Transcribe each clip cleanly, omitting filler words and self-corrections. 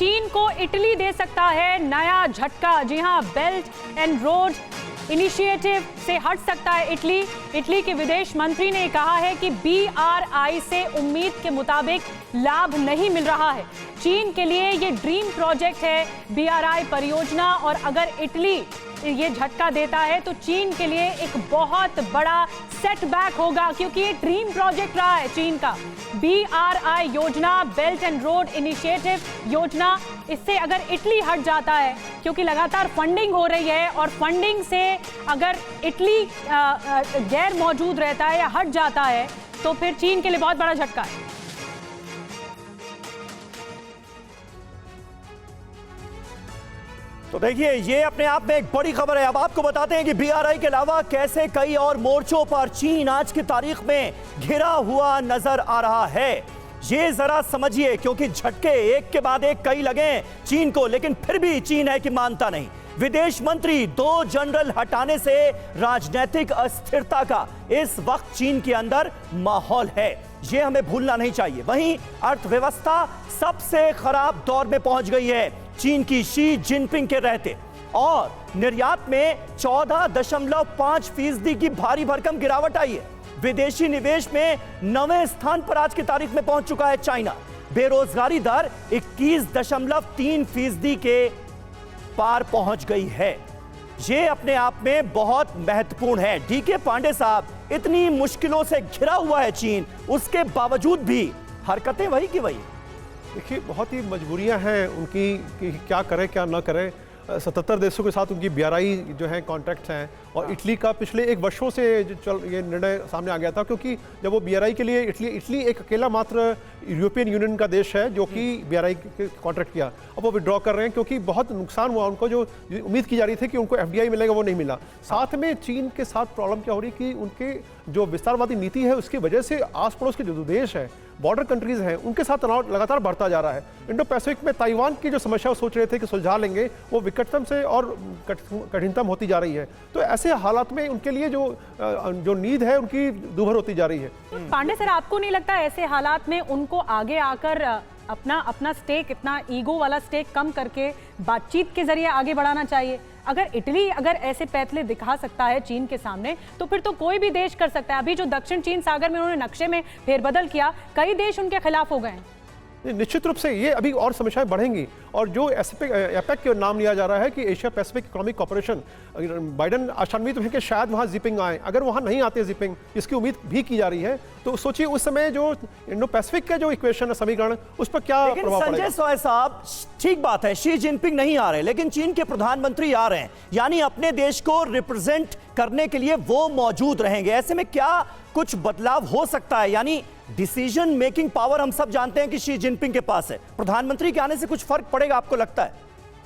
चीन को इटली दे सकता है नया झटका। जी हां, बेल्ट एंड रोड इनिशिएटिव से हट सकता है इटली के विदेश मंत्री ने कहा है कि BRI से उम्मीद के मुताबिक लाभ नहीं मिल रहा है। चीन के लिए ये ड्रीम प्रोजेक्ट है BRI परियोजना, और अगर इटली ये झटका देता है तो चीन के लिए एक बहुत बड़ा सेटबैक होगा, क्योंकि ये ड्रीम प्रोजेक्ट रहा है चीन का। BRI योजना, बेल्ट एंड रोड इनिशिएटिव योजना, इससे अगर इटली हट जाता है, क्योंकि लगातार फंडिंग हो रही है, और फंडिंग से अगर इटली गैर मौजूद रहता है या हट जाता है तो फिर चीन के लिए बहुत बड़ा झटका है। तो देखिए, ये अपने आप में एक बड़ी खबर है। अब आपको बताते हैं कि BRI के अलावा कैसे कई और मोर्चों पर चीन आज की तारीख में घिरा हुआ नजर आ रहा है। ये जरा समझिए, क्योंकि झटके एक के बाद एक कई लगे चीन को, लेकिन फिर भी चीन है कि मानता नहीं। विदेश मंत्री 2 जनरल हटाने से राजनीतिक अस्थिरता का इस वक्त चीन के अंदर माहौल है, ये हमें भूलना नहीं चाहिए। वहीं अर्थव्यवस्था सबसे खराब दौर में पहुंच गई है चीन की शी जिनपिंग के रहते, और निर्यात में 14.5% की भारी भरकम गिरावट आई है। विदेशी निवेश में 9वें स्थान पर आज की तारीख में पहुंच चुका है चाइना। बेरोजगारी दर 21.3% के पार पहुंच गई है। ये अपने आप में बहुत महत्वपूर्ण है। DK पांडे साहब, इतनी मुश्किलों से घिरा हुआ है चीन, उसके बावजूद भी हरकतें वही की वही। देखिए, बहुत ही मजबूरियां हैं उनकी कि क्या करें क्या ना करें। 77 देशों के साथ उनकी BRI जो है कॉन्ट्रैक्ट्स हैं, और इटली का पिछले 1 वर्षों से ये निर्णय सामने आ गया था, क्योंकि जब वो BRI के लिए इटली एक अकेला मात्र यूरोपियन यूनियन का देश है जो कि BRI कॉन्ट्रैक्ट किया। अब वो विड्रॉ कर रहे हैं क्योंकि बहुत नुकसान हुआ उनको। जो उम्मीद की जा रही थी कि उनको FDI मिलेगा, वो नहीं मिला। साथ में चीन के साथ प्रॉब्लम क्या हो रही कि उनके जो विस्तारवादी नीति है उसकी वजह से आस पड़ोस के जो देश है, बॉर्डर कंट्रीज हैं, उनके साथ तनाव लगातार बढ़ता जा रहा है। इंडो पैसिफिक में ताइवान की जो समस्या सोच रहे थे कि सुलझा लेंगे, वो विकटतम से और कठिनतम होती जा रही है। तो ऐसे हालात में उनके लिए जो नीड है उनकी दूभर होती जा रही है। पांडे सर, आपको नहीं लगता ऐसे हालात में उनको आगे आकर अपना स्टेक, इतना ईगो वाला स्टेक कम करके बातचीत के जरिए आगे बढ़ाना चाहिए? अगर इटली ऐसे पैतले दिखा सकता है चीन के सामने, तो फिर तो कोई भी देश कर सकता है। अभी जो दक्षिण चीन सागर में उन्होंने नक्शे में फेरबदल किया, कई देश उनके खिलाफ हो गए हैं। निश्चित रूप से ये अभी और समस्याएं बढ़ेंगी, और जो एपेक के नाम लिया जा रहा है कि Asia Pacific economic corporation, Biden आशान्वित है कि शायद वहां जिपिंग आए। अगर वहां नहीं आते जिपिंग, इसकी उम्मीद भी की जा रही है, तो सोचिए उस समय जो इंडो पैसिफिक का जो इक्वेशन है, समीकरण, उस पर क्या प्रभाव पड़ेगा। संजय सोय साहब, ठीक बात है, शी जिनपिंग नहीं आ रहे, लेकिन चीन के प्रधानमंत्री आ रहे हैं, यानी अपने देश को रिप्रेजेंट करने के लिए वो मौजूद रहेंगे। ऐसे में क्या कुछ बदलाव हो सकता है? यानी डिसीजन मेकिंग पावर हम सब जानते हैं कि शी जिनपिंग के पास है, प्रधानमंत्री के आने से कुछ फर्क पड़ेगा, आपको लगता है?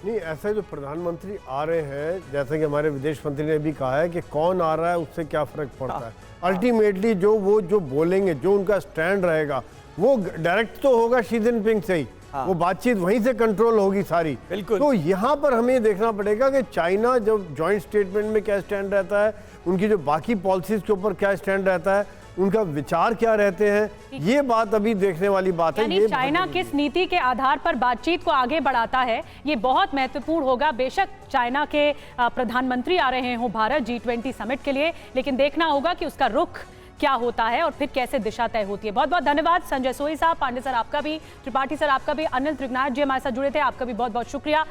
नहीं, ऐसे जो प्रधानमंत्री आ रहे हैं, जैसे कि हमारे विदेश मंत्री ने भी कहा है कि कौन आ रहा है उससे क्या फर्क पड़ता है। अल्टीमेटली जो बोलेंगे, जो उनका स्टैंड रहेगा, वो डायरेक्ट तो होगा शी जिनपिंग से ही। वो बातचीत वहीं से कंट्रोल होगी सारी। तो यहाँ पर हमें देखना पड़ेगा कि चाइना जब जॉइंट स्टेटमेंट में क्या स्टैंड रहता है, उनकी जो बाकी पॉलिसीज के ऊपर क्या स्टैंड रहता है, उनका विचार क्या रहते हैं, ये बात अभी देखने वाली बात है। यानी चाइना किस नीति के आधार पर बातचीत को आगे बढ़ाता है, ये बहुत महत्वपूर्ण होगा। बेशक चाइना के प्रधानमंत्री आ रहे हों भारत G20 समिट के लिए, लेकिन देखना होगा कि उसका रुख क्या होता है और फिर कैसे दिशा तय होती है। बहुत बहुत धन्यवाद संजय सोई साहब, पांडे सर आपका भी, त्रिपाठी सर आपका भी, अनिल त्रिगनाथ जी हमारे साथ जुड़े थे, आपका भी बहुत बहुत शुक्रिया।